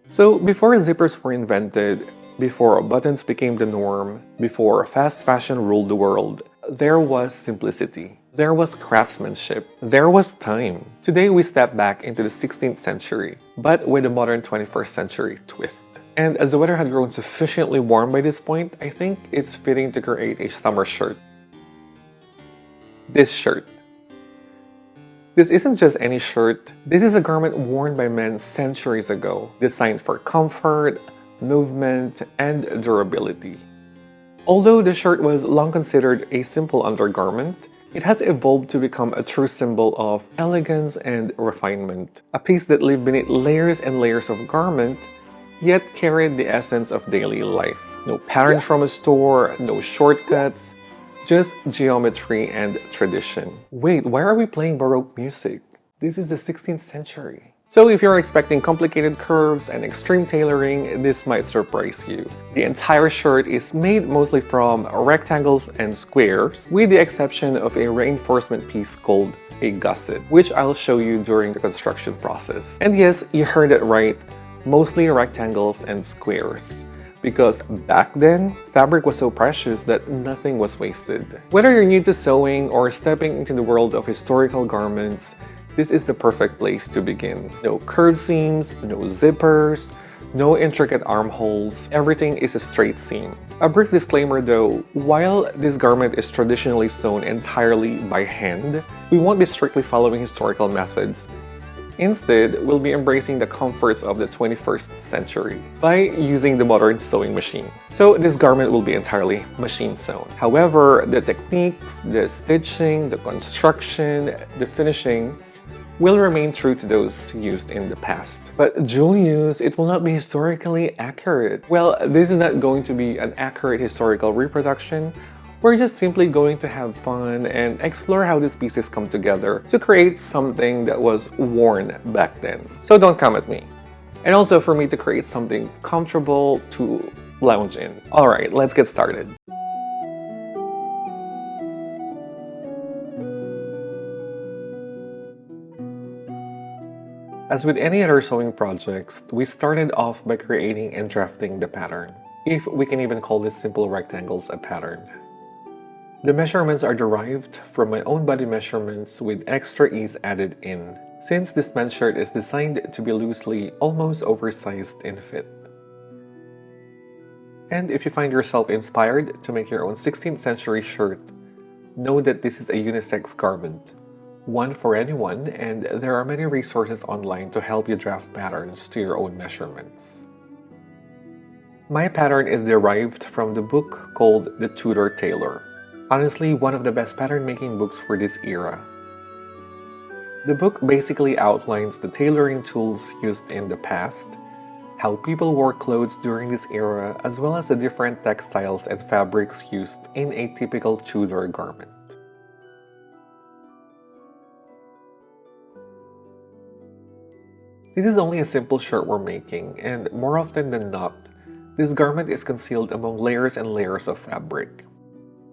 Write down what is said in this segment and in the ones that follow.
So, before zippers were invented, before buttons became the norm, before fast fashion ruled the world, there was simplicity. There was craftsmanship. There was time. Today, we step back into the 16th century, but with a modern 21st century twist. And as the weather had grown sufficiently warm by this point, I think it's fitting to create a summer shirt. This shirt. This isn't just any shirt. This is a garment worn by men centuries ago, designed for comfort, movement, and durability. Although the shirt was long considered a simple undergarment, it has evolved to become a true symbol of elegance and refinement. A piece that lived beneath layers and layers of garment, yet carried the essence of daily life. No patterns from a store, no shortcuts, just geometry and tradition. Wait, why are we playing Baroque music? This is the 16th century. So if you're expecting complicated curves and extreme tailoring, this might surprise you. The entire shirt is made mostly from rectangles and squares, with the exception of a reinforcement piece called a gusset, which I'll show you during the construction process. And yes, you heard it right, mostly rectangles and squares. Because back then, fabric was so precious that nothing was wasted. Whether you're new to sewing or stepping into the world of historical garments, this is the perfect place to begin. No curved seams, no zippers, no intricate armholes, everything is a straight seam. A brief disclaimer though, while this garment is traditionally sewn entirely by hand, we won't be strictly following historical methods. Instead, we'll be embracing the comforts of the 21st century by using the modern sewing machine. So this garment will be entirely machine sewn. However, the techniques, the stitching, the construction, the finishing will remain true to those used in the past. But Julius, it will not be historically accurate. Well, this is not going to be an accurate historical reproduction. We're just simply going to have fun and explore how these pieces come together to create something that was worn back then. So don't come at me. And also for me to create something comfortable to lounge in. Alright, let's get started. As with any other sewing projects, we started off by creating and drafting the pattern. If we can even call these simple rectangles a pattern. The measurements are derived from my own body measurements with extra ease added in, since this men's shirt is designed to be loosely, almost oversized in fit. And if you find yourself inspired to make your own 16th century shirt, know that this is a unisex garment, one for anyone, and there are many resources online to help you draft patterns to your own measurements. My pattern is derived from the book called The Tudor Tailor. Honestly, one of the best pattern-making books for this era. The book basically outlines the tailoring tools used in the past, how people wore clothes during this era, as well as the different textiles and fabrics used in a typical Tudor garment. This is only a simple shirt we're making, and more often than not, this garment is concealed among layers and layers of fabric.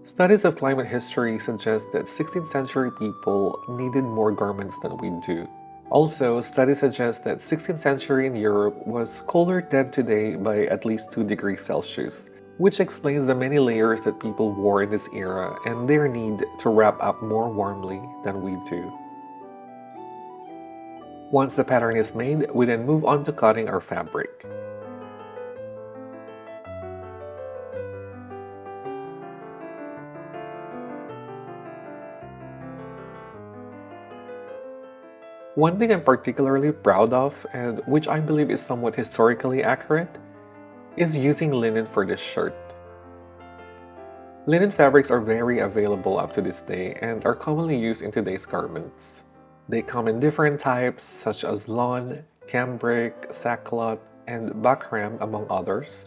Studies of climate history suggest that 16th century people needed more garments than we do. Also, studies suggest that 16th century in Europe was colder than today by at least 2 degrees Celsius, which explains the many layers that people wore in this era and their need to wrap up more warmly than we do. Once the pattern is made, we then move on to cutting our fabric. One thing I'm particularly proud of, and which I believe is somewhat historically accurate, is using linen for this shirt. Linen fabrics are very available up to this day and are commonly used in today's garments. They come in different types such as lawn, cambric, sackcloth, and bakram among others,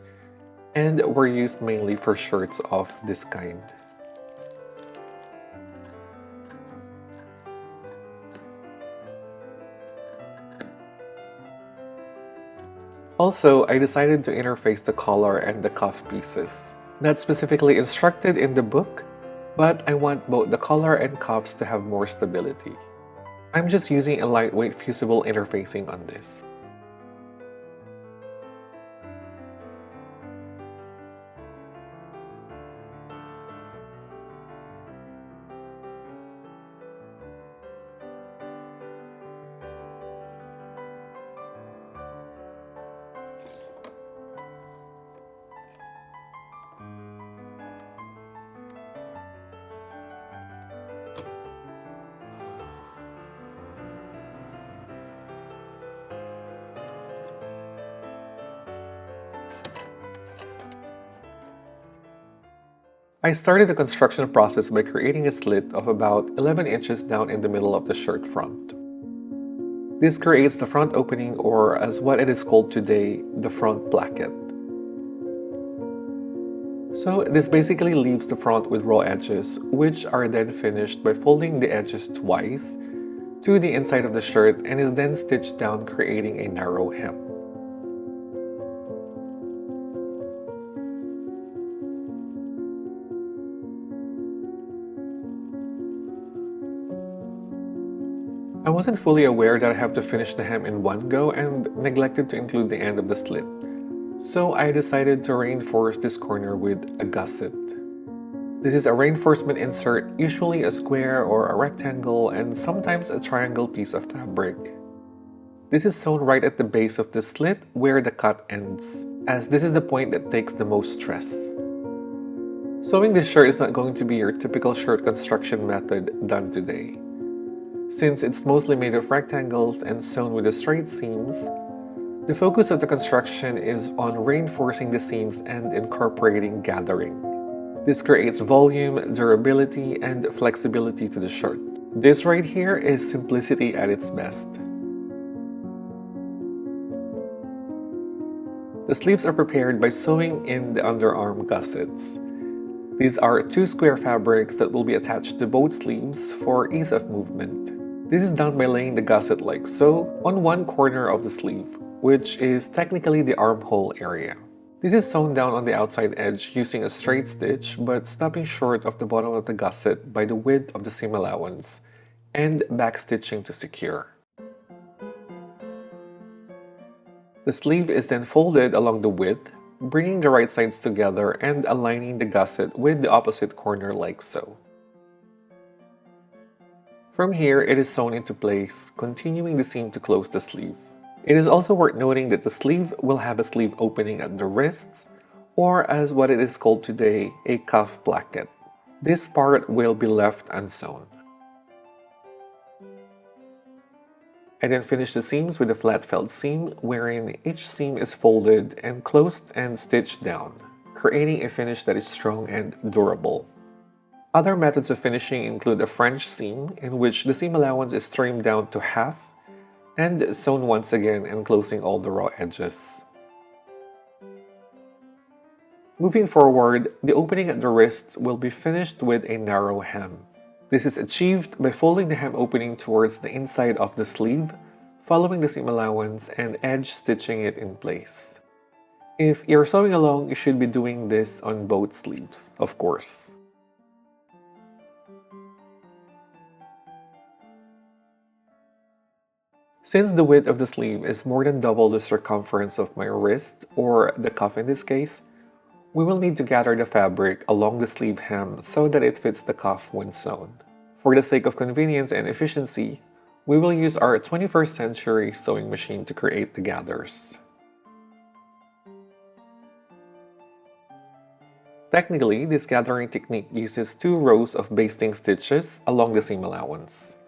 and were used mainly for shirts of this kind. Also, I decided to interface the collar and the cuff pieces. Not specifically instructed in the book, but I want both the collar and cuffs to have more stability. I'm just using a lightweight fusible interfacing on this. I started the construction process by creating a slit of about 11 inches down in the middle of the shirt front. This creates the front opening, or as what it is called today, the front placket. So this basically leaves the front with raw edges, which are then finished by folding the edges twice to the inside of the shirt and is then stitched down, creating a narrow hem. I wasn't fully aware that I have to finish the hem in one go and neglected to include the end of the slit. So I decided to reinforce this corner with a gusset. This is a reinforcement insert, usually a square or a rectangle and sometimes a triangle piece of fabric. This is sewn right at the base of the slit where the cut ends, as this is the point that takes the most stress. Sewing this shirt is not going to be your typical shirt construction method done today. Since it's mostly made of rectangles and sewn with the straight seams, the focus of the construction is on reinforcing the seams and incorporating gathering. This creates volume, durability, and flexibility to the shirt. This right here is simplicity at its best. The sleeves are prepared by sewing in the underarm gussets. These are two square fabrics that will be attached to both sleeves for ease of movement. This is done by laying the gusset like so on one corner of the sleeve, which is technically the armhole area. This is sewn down on the outside edge using a straight stitch but stopping short of the bottom of the gusset by the width of the seam allowance and backstitching to secure. The sleeve is then folded along the width, bringing the right sides together and aligning the gusset with the opposite corner like so. From here, it is sewn into place, continuing the seam to close the sleeve. It is also worth noting that the sleeve will have a sleeve opening at the wrists, or as what it is called today, a cuff placket. This part will be left unsewn. I then finish the seams with a flat felt seam, wherein each seam is folded and closed and stitched down, creating a finish that is strong and durable. Other methods of finishing include a French seam, in which the seam allowance is trimmed down to half and sewn once again, enclosing all the raw edges. Moving forward, the opening at the wrists will be finished with a narrow hem. This is achieved by folding the hem opening towards the inside of the sleeve, following the seam allowance and edge stitching it in place. If you're sewing along, you should be doing this on both sleeves, of course. Since the width of the sleeve is more than double the circumference of my wrist, or the cuff in this case, we will need to gather the fabric along the sleeve hem so that it fits the cuff when sewn. For the sake of convenience and efficiency, we will use our 21st century sewing machine to create the gathers. Technically, this gathering technique uses 2 rows of basting stitches along the seam allowance.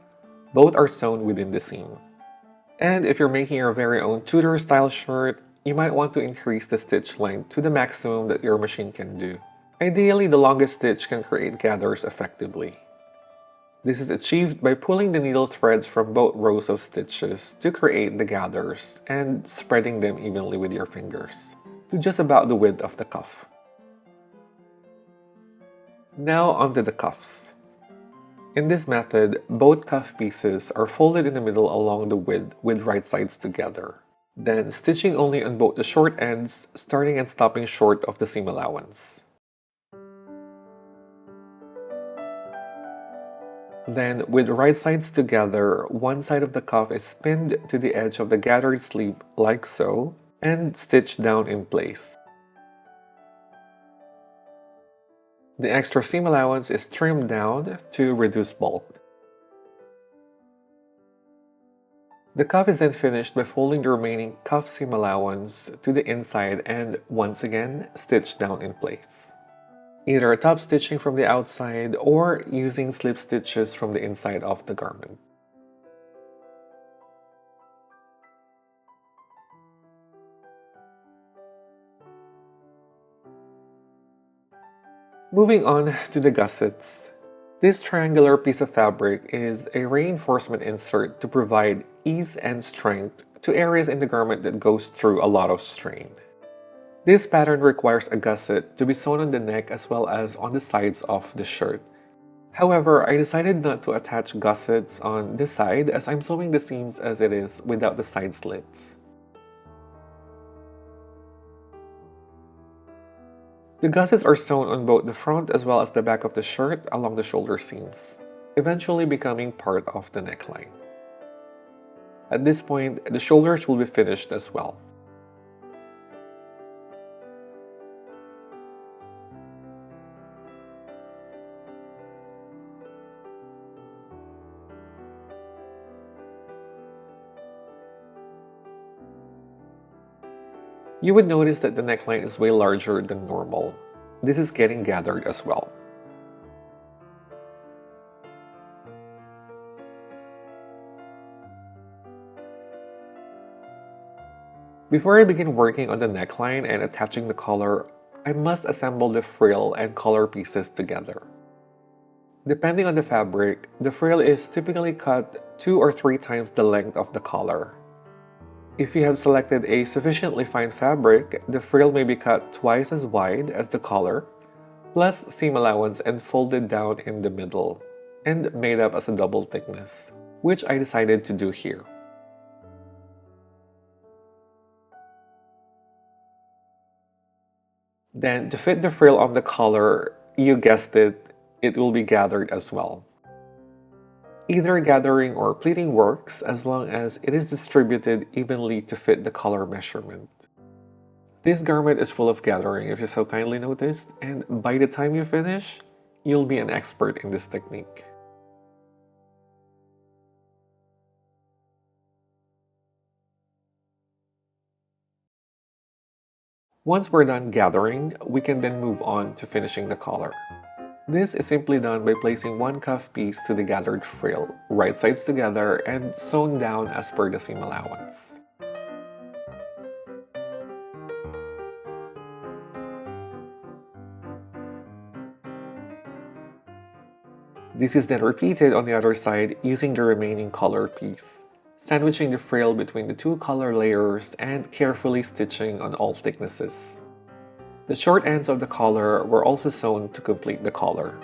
Both are sewn within the seam. And if you're making your very own Tudor style shirt, you might want to increase the stitch length to the maximum that your machine can do. Ideally, the longest stitch can create gathers effectively. This is achieved by pulling the needle threads from both rows of stitches to create the gathers and spreading them evenly with your fingers to just about the width of the cuff. Now onto the cuffs. In this method, both cuff pieces are folded in the middle along the width with right sides together, then stitching only on both the short ends, starting and stopping short of the seam allowance. Then, with right sides together, one side of the cuff is pinned to the edge of the gathered sleeve like so, and stitched down in place. The extra seam allowance is trimmed down to reduce bulk. The cuff is then finished by folding the remaining cuff seam allowance to the inside and, once again, stitched down in place. Either top stitching from the outside or using slip stitches from the inside of the garment. Moving on to the gussets. This triangular piece of fabric is a reinforcement insert to provide ease and strength to areas in the garment that goes through a lot of strain. This pattern requires a gusset to be sewn on the neck as well as on the sides of the shirt. However, I decided not to attach gussets on this side as I'm sewing the seams as it is without the side slits. The gussets are sewn on both the front as well as the back of the shirt along the shoulder seams, eventually becoming part of the neckline. At this point, the shoulders will be finished as well. You would notice that the neckline is way larger than normal. This is getting gathered as well. Before I begin working on the neckline and attaching the collar, I must assemble the frill and collar pieces together. Depending on the fabric, the frill is typically cut 2 or 3 times the length of the collar. If you have selected a sufficiently fine fabric, the frill may be cut twice as wide as the collar, plus seam allowance and folded down in the middle, and made up as a double thickness, which I decided to do here. Then, to fit the frill on the collar, you guessed it, it will be gathered as well. Either gathering or pleating works as long as it is distributed evenly to fit the collar measurement. This garment is full of gathering if you so kindly noticed, and by the time you finish, you'll be an expert in this technique. Once we're done gathering, we can then move on to finishing the collar. This is simply done by placing one cuff piece to the gathered frill, right sides together, and sewn down as per the seam allowance. This is then repeated on the other side using the remaining collar piece, sandwiching the frill between the 2 collar layers and carefully stitching on all thicknesses. The short ends of the collar were also sewn to complete the collar.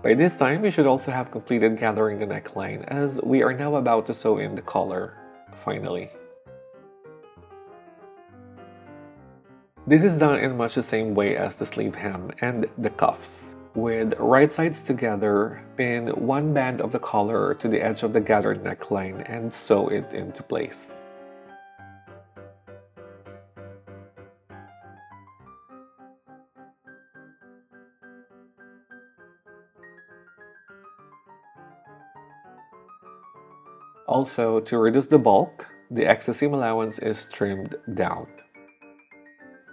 By this time, you should also have completed gathering the neckline as we are now about to sew in the collar, finally. This is done in much the same way as the sleeve hem and the cuffs. With right sides together, pin one band of the collar to the edge of the gathered neckline and sew it into place. Also, to reduce the bulk, the excess seam allowance is trimmed down.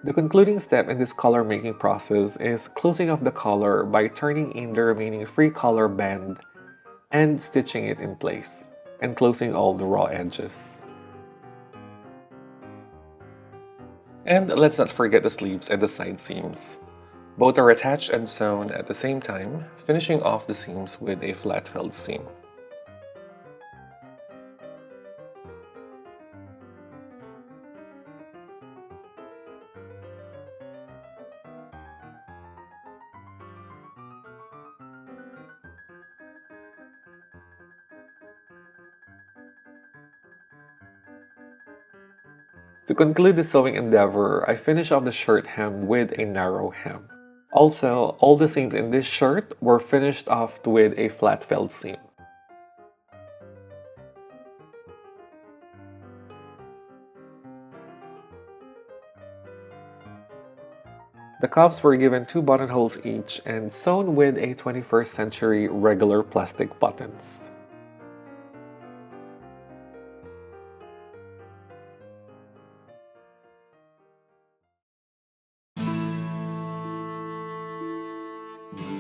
The concluding step in this collar making process is closing off the collar by turning in the remaining free collar band and stitching it in place, and closing all the raw edges. And let's not forget the sleeves and the side seams. Both are attached and sewn at the same time, finishing off the seams with a flat-filled seam. To conclude the sewing endeavor, I finish off the shirt hem with a narrow hem. Also, all the seams in this shirt were finished off with a flat felled seam. The cuffs were given 2 buttonholes each and sewn with a 21st century regular plastic buttons.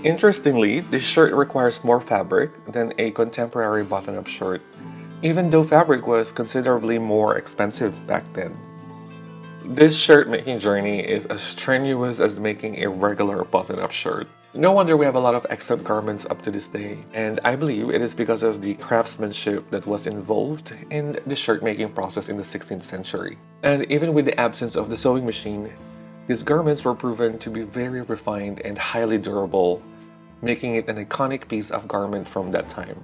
Interestingly, this shirt requires more fabric than a contemporary button-up shirt, even though fabric was considerably more expensive back then. This shirt making journey is as strenuous as making a regular button-up shirt. No wonder we have a lot of excellent garments up to this day, and I believe it is because of the craftsmanship that was involved in the shirt making process in the 16th century. And even with the absence of the sewing machine, these garments were proven to be very refined and highly durable, making it an iconic piece of garment from that time.